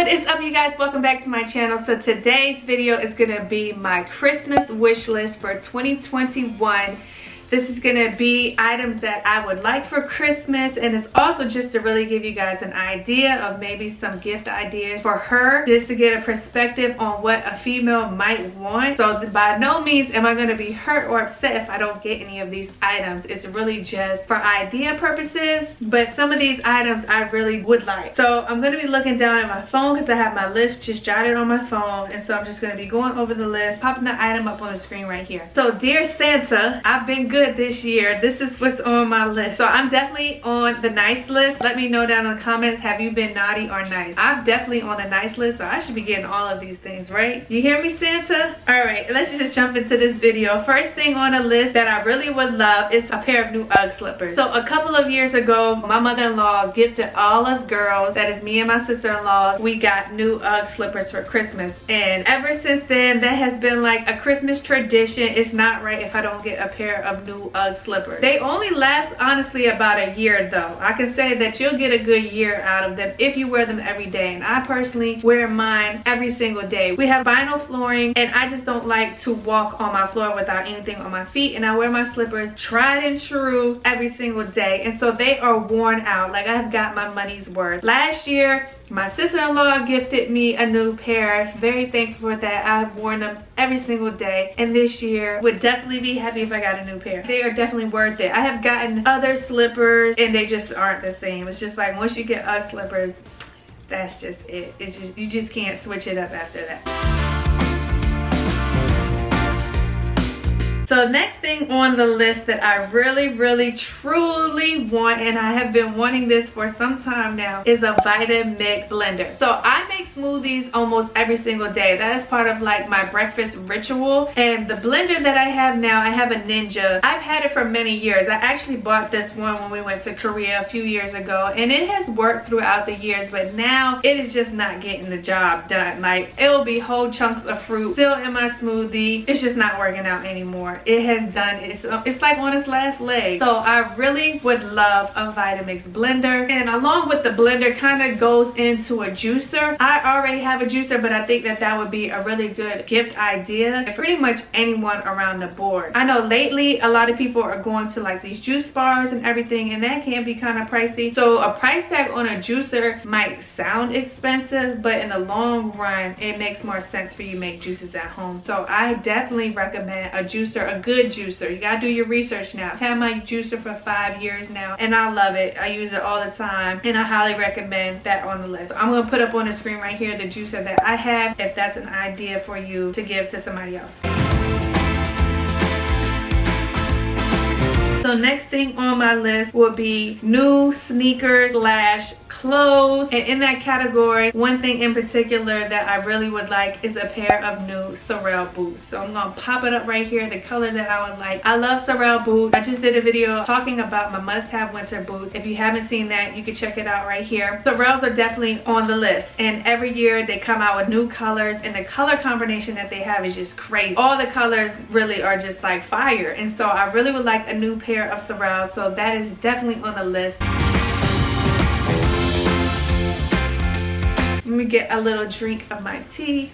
What is up, you guys? Welcome back to my channel. So today's video is gonna be my Christmas wish list for 2021. This is gonna be items that I would like for Christmas, and it's also just to really give you guys an idea of maybe some gift ideas for her, just to get a perspective on what a female might want. So by no means am I gonna be hurt or upset if I don't get any of these items. It's really just for idea purposes, but some of these items I really would like. So I'm gonna be looking down at my phone because I have my list just jotted on my phone, and so I'm just gonna be going over the list, popping the item up on the screen right here. So dear Santa, I've been good this year. This is what's on my list. So I'm definitely on the nice list. Let me know down in the comments, have you been naughty or nice? I'm definitely on the nice list, so I should be getting all of these things, right? You hear me, Santa? All right, let's just jump into this video. First thing on the list that I really would love is a pair of new UGG slippers. So a couple of years ago, my mother-in-law gifted all us girls, that is me and my sister-in-law, we got new UGG slippers for Christmas. And ever since then, that has been like a Christmas tradition. It's not right if I don't get a pair of new UGG slippers. They only last honestly about a year though. I can say that you'll get a good year out of them if you wear them every day, and I personally wear mine every single day. We have vinyl flooring, and I just don't like to walk on my floor without anything on my feet, and I wear my slippers tried and true every single day, and so they are worn out. Like, I've got my money's worth. Last year my sister-in-law gifted me a new pair. Very thankful for that. I've worn them every single day, and this year would definitely be happy if I got a new pair. They are definitely worth it. I have gotten other slippers and they just aren't the same. It's just like once you get UGG slippers, that's just it. It's just, you just can't switch it up after that. So next thing on the list that I really truly want, and I have been wanting this for some time now, is a Vitamix blender. So I make smoothies almost every single day. That is part of like my breakfast ritual. And the blender that I have now, I have a Ninja. I've had it for many years. I actually bought this one when we went to Korea a few years ago, and it has worked throughout the years, but now it is just not getting the job done. Like, it will be whole chunks of fruit still in my smoothie. It's just not working out anymore. It has done, it's like on its last leg. So I really would love a Vitamix blender, and along with the blender kind of goes into a juicer. I already have a juicer, but I think that that would be a really good gift idea for pretty much anyone around the board. I know lately a lot of people are going to like these juice bars and everything, and that can be kind of pricey. So a price tag on a juicer might sound expensive, but in the long run it makes more sense for you to make juices at home. So I definitely recommend a juicer, a good juicer. You gotta do your research now. I've had my juicer for 5 years now, and I love it. I use it all the time, and I highly recommend that on the list. So I'm gonna put up on the screen right here the juicer that I have, if that's an idea for you to give to somebody else. So next thing on my list will be new sneakers slash clothes, and in that category, one thing in particular that I really would like is a pair of new Sorel boots. So I'm gonna pop it up right here, the color that I would like. I love Sorel boots. I just did a video talking about my must-have winter boots. If you haven't seen that, you can check it out right here. Sorels are definitely on the list, and every year they come out with new colors, and the color combination that they have is just crazy. All the colors really are just like fire, and so I really would like a new pair of Sorel, so that is definitely on the list. Let me get a little drink of my tea.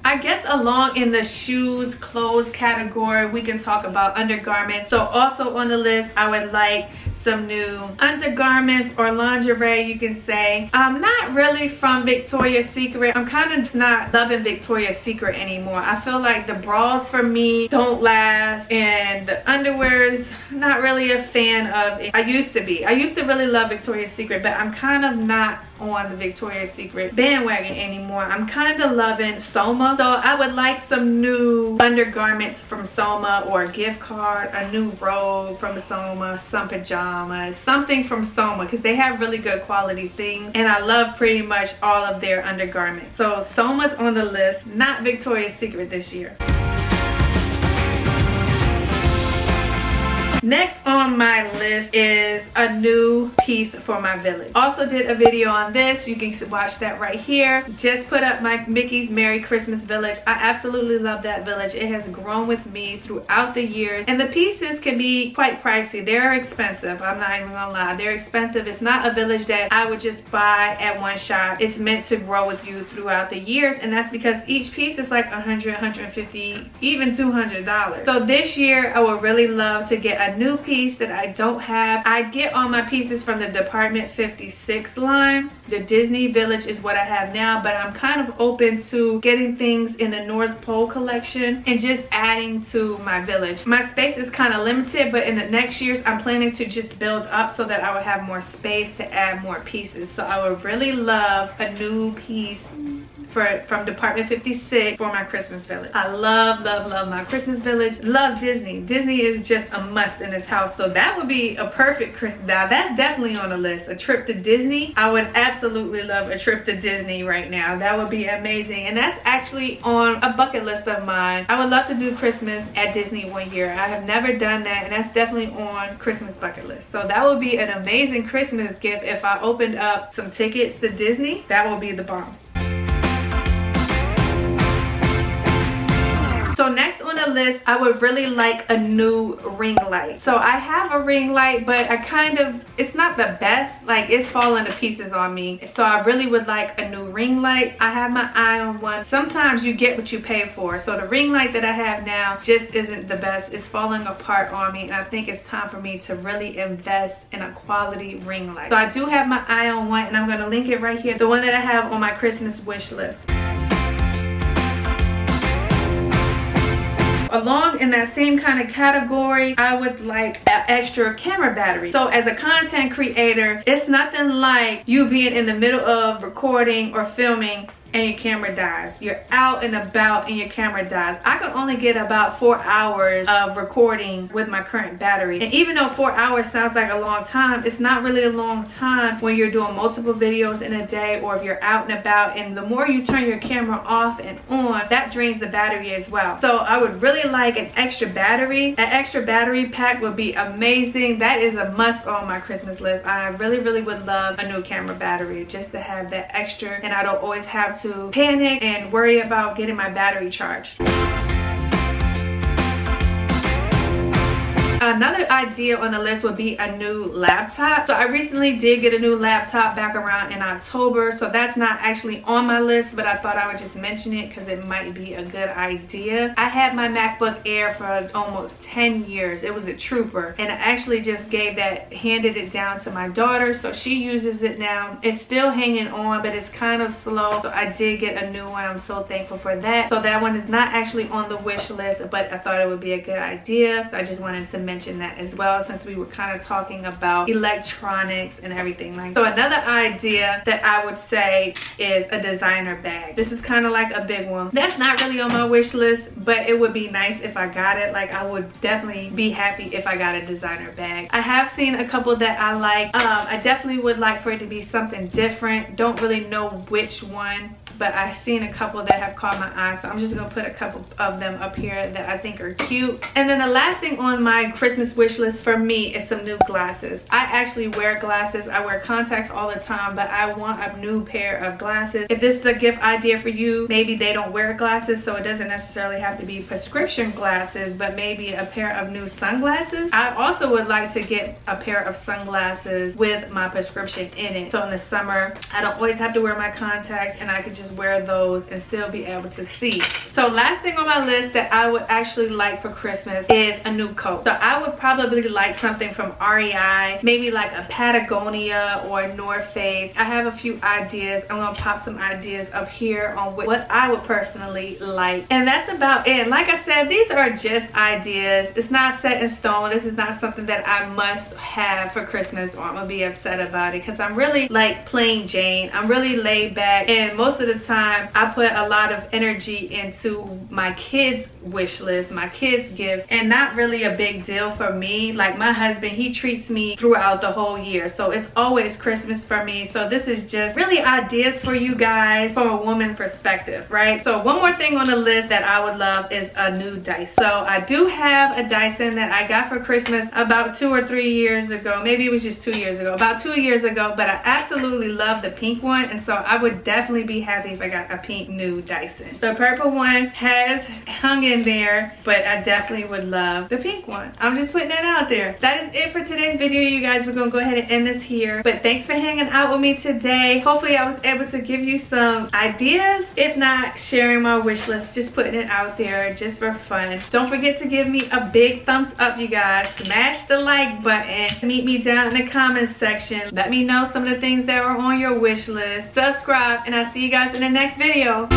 I guess along in the shoes, clothes category, we can talk about undergarments. So also on the list, I would like some new undergarments or lingerie, you can say. I'm not really from Victoria's Secret. I'm kind of not loving Victoria's Secret anymore. I feel like the bras for me don't last, and the underwear is not really a fan of it. I used to be. I used to really love Victoria's Secret, but I'm kind of not on the Victoria's Secret bandwagon anymore. I'm kind of loving Soma. So I would like some new undergarments from Soma, or a gift card, a new robe from Soma, some pajamas, something from Soma, because they have really good quality things, and I love pretty much all of their undergarments. So Soma's on the list, not Victoria's Secret this year. Next on my list is a new piece for my village. Also did a video on this. You can watch that right here. Just put up my Mickey's Merry Christmas village. I absolutely love that village. It has grown with me throughout the years, and the pieces can be quite pricey. They're expensive. I'm not even gonna lie. They're expensive. It's not a village that I would just buy at one shot. It's meant to grow with you throughout the years, and that's because each piece is like 100, 150, even $200. So this year I would really love to get a new piece that I don't have. I get all my pieces from the Department 56 line. The Disney Village is what I have now, but I'm kind of open to getting things in the North Pole collection and just adding to my village. My space is kind of limited, but in the next years I'm planning to just build up so that I would have more space to add more pieces. So I would really love a new piece from Department 56 for my Christmas village. I love my Christmas village. Love Disney. Disney is just a must in this house. So that would be a perfect Christmas. Now that's definitely on the list. A trip to Disney. I would absolutely love a trip to Disney right now. That would be amazing. And that's actually on a bucket list of mine. I would love to do Christmas at Disney one year. I have never done that, and that's definitely on Christmas bucket list. So that would be an amazing Christmas gift if I opened up some tickets to Disney. That would be the bomb. So next on the list, I would really like a new ring light. So I have a ring light, but it's not the best. Like, it's falling to pieces on me. So I really would like a new ring light. I have my eye on one. Sometimes you get what you pay for. So the ring light that I have now just isn't the best. It's falling apart on me, and I think it's time for me to really invest in a quality ring light. So I do have my eye on one, and I'm gonna link it right here. The one that I have on my Christmas wish list. Along in that same kind of category, I would like an extra camera battery. So as a content creator, it's nothing like you being in the middle of recording or filming and your camera dies. You're out and about and your camera dies. I can only get about 4 hours of recording with my current battery. And even though 4 hours sounds like a long time, it's not really a long time when you're doing multiple videos in a day, or if you're out and about. And the more you turn your camera off and on, that drains the battery as well. So I would really like an extra battery. An extra battery pack would be amazing. That is a must on my Christmas list. I really would love a new camera battery just to have that extra, and I don't always have to panic and worry about getting my battery charged. Another idea on the list would be a new laptop. So I recently did get a new laptop back around in October, so that's not actually on my list, but I thought I would just mention it because it might be a good idea. I had my MacBook Air for almost 10 years. It was a trooper, and I actually just handed it down to my daughter, so she uses it now. It's still hanging on, but it's kind of slow, so I did get a new one. I'm so thankful for that. So that one is not actually on the wish list, but I thought it would be a good idea. I just wanted to mention that as well, since we were kind of talking about electronics and everything like that. So another idea that I would say is a designer bag. This is kind of like a big one. That's not really on my wish list, but it would be nice if I got it. Like, I would definitely be happy if I got a designer bag. I have seen a couple that I like. I definitely would like for it to be something different. Don't really know which one, but I've seen a couple that have caught my eye, so I'm just gonna put a couple of them up here that I think are cute. And then the last thing on my Christmas wish list for me is some new glasses. I actually wear glasses. I wear contacts all the time, but I want a new pair of glasses. If this is a gift idea for you, maybe they don't wear glasses, so it doesn't necessarily have to be prescription glasses, but maybe a pair of new sunglasses. I also would like to get a pair of sunglasses with my prescription in it, so in the summer I don't always have to wear my contacts, and I could just wear those and still be able to see. So last thing on my list that I would actually like for Christmas is a new coat. So I would probably like something from REI, maybe like a Patagonia or North Face. I have a few ideas. I'm gonna pop some ideas up here on what I would personally like, and that's about it. Like I said, these are just ideas. It's not set in stone. This is not something that I must have for Christmas, or I'm gonna be upset about it, because I'm really like plain Jane. I'm really laid back, and most of the time I put a lot of energy into my kids' wish list, my kids' gifts, and not really a big deal for me. Like my husband, he treats me throughout the whole year, so it's always Christmas for me. So this is just really ideas for you guys from a woman's perspective, right? So one more thing on the list that I would love is a new Dyson. So I do have a Dyson that I got for Christmas about 2 or 3 years ago. Maybe it was just 2 years ago, about 2 years ago, but I absolutely love the pink one, and so I would definitely be happy if I got a pink new Dyson. The purple one has hung in there, but I definitely would love the pink one. I'm just putting that out there. That is it for today's video, you guys. We're gonna go ahead and end this here, but thanks for hanging out with me today. Hopefully I was able to give you some ideas, if not sharing my wish list, just putting it out there just for fun. Don't forget to give me a big thumbs up, you guys. Smash the like button. Meet me down in the comments section. Let me know some of the things that were on your wish list. Subscribe, and I'll see you guys in the next video.